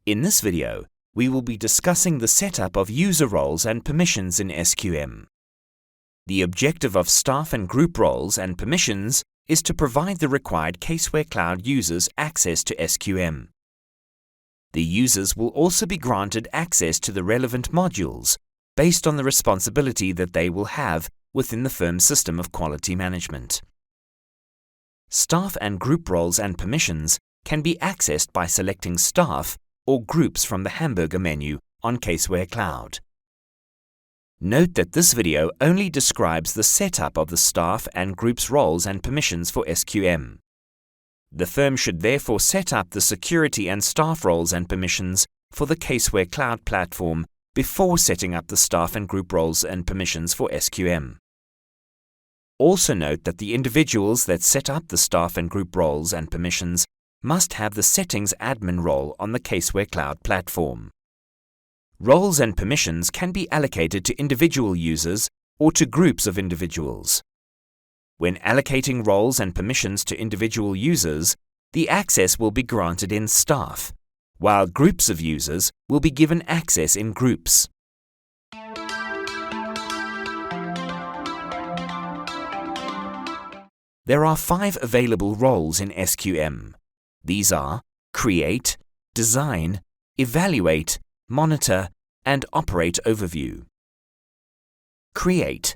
In this video, we will be discussing the setup of user roles and permissions in SQM. The objective of staff and group roles and permissions is to provide the required Caseware Cloud users access to SQM. The users will also be granted access to the relevant modules based on the responsibility that they will have within the firm's system of quality management. Staff and group roles and permissions can be accessed by selecting staff or groups from the hamburger menu on Caseware Cloud. Note that this video only describes the setup of the staff and groups roles and permissions for SQM. The firm should therefore set up the security and staff roles and permissions for the Caseware Cloud platform before setting up the staff and group roles and permissions for SQM. Also note that the individuals that set up the staff and group roles and permissions must have the settings admin role on the Caseware Cloud platform. Roles and permissions can be allocated to individual users or to groups of individuals. When allocating roles and permissions to individual users, the access will be granted in staff, while groups of users will be given access in groups. There are 5 available roles in SQM. These are Create, Design, Evaluate, Monitor, and Operate Overview. Create.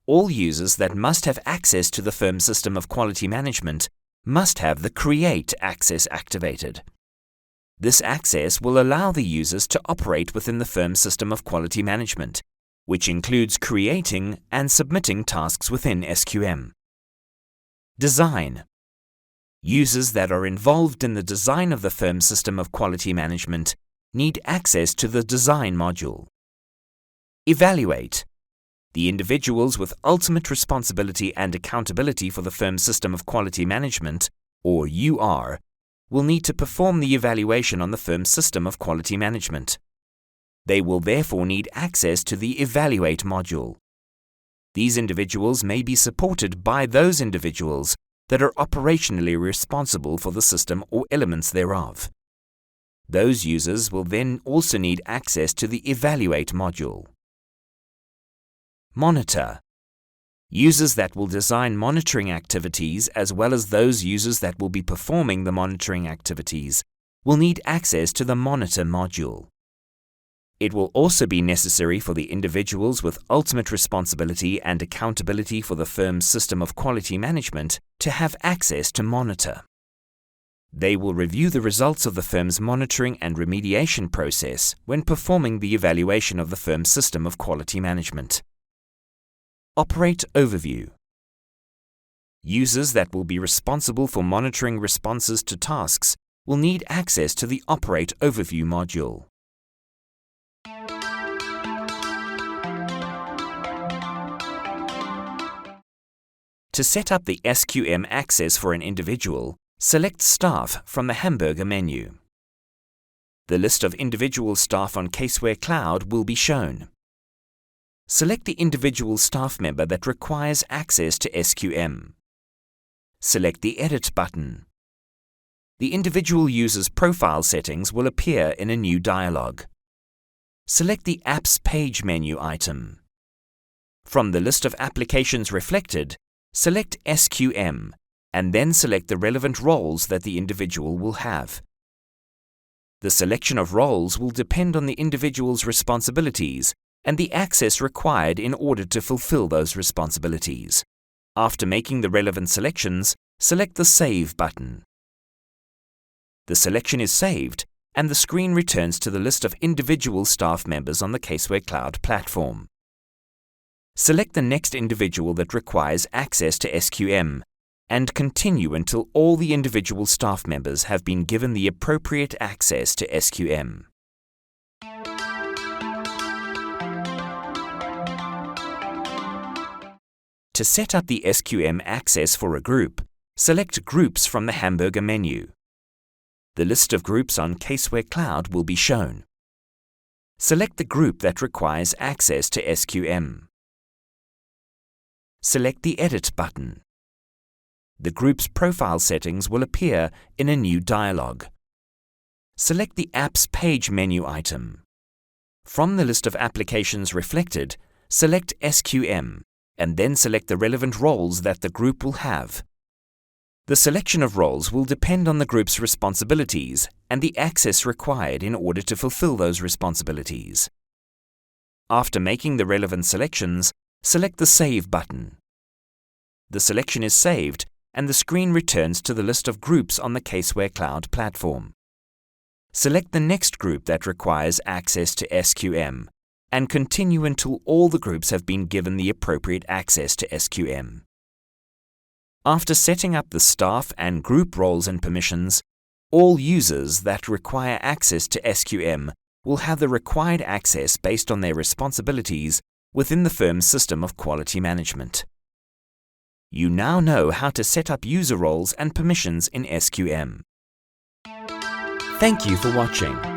All users that must have access to the firm's system of quality management must have the Create access activated. This access will allow the users to operate within the firm's system of quality management, which includes creating and submitting tasks within SQM. Design. Users that are involved in the design of the firm's system of quality management need access to the Design module. Evaluate. The individuals with ultimate responsibility and accountability for the firm's system of quality management, or UR, will need to perform the evaluation on the firm's system of quality management. They will therefore need access to the Evaluate module. These individuals may be supported by those individuals that are operationally responsible for the system or elements thereof. Those users will then also need access to the Evaluate module. Monitor. Users that will design monitoring activities as well as those users that will be performing the monitoring activities will need access to the Monitor module. It will also be necessary for the individuals with ultimate responsibility and accountability for the firm's system of quality management to have access to Monitor. They will review the results of the firm's monitoring and remediation process when performing the evaluation of the firm's system of quality management. Operate Overview. Users that will be responsible for monitoring responses to tasks will need access to the Operate Overview module. To set up the SQM access for an individual, select Staff from the hamburger menu. The list of individual staff on Caseware Cloud will be shown. Select the individual staff member that requires access to SQM. Select the Edit button. The individual user's profile settings will appear in a new dialog. Select the Apps Page menu item. From the list of applications reflected, select SQM and then select the relevant roles that the individual will have. The selection of roles will depend on the individual's responsibilities and the access required in order to fulfill those responsibilities. After making the relevant selections, select the Save button. The selection is saved and the screen returns to the list of individual staff members on the Caseware Cloud platform. Select the next individual that requires access to SQM and continue until all the individual staff members have been given the appropriate access to SQM. To set up the SQM access for a group, select Groups from the hamburger menu. The list of groups on Caseware Cloud will be shown. Select the group that requires access to SQM. Select the Edit button. The group's profile settings will appear in a new dialog. select the Apps Page menu item. From the list of applications reflected, select SQM, and then select the relevant roles that the group will have. The selection of roles will depend on the group's responsibilities and the access required in order to fulfill those responsibilities. After making the relevant selections, select the Save button. The selection is saved, and the screen returns to the list of groups on the Caseware Cloud platform. Select the next group that requires access to SQM, and continue until all the groups have been given the appropriate access to SQM. After setting up the staff and group roles and permissions, all users that require access to SQM will have the required access based on their responsibilities within the firm's system of quality management. You now know how to set up user roles and permissions in SQM. Thank you for watching.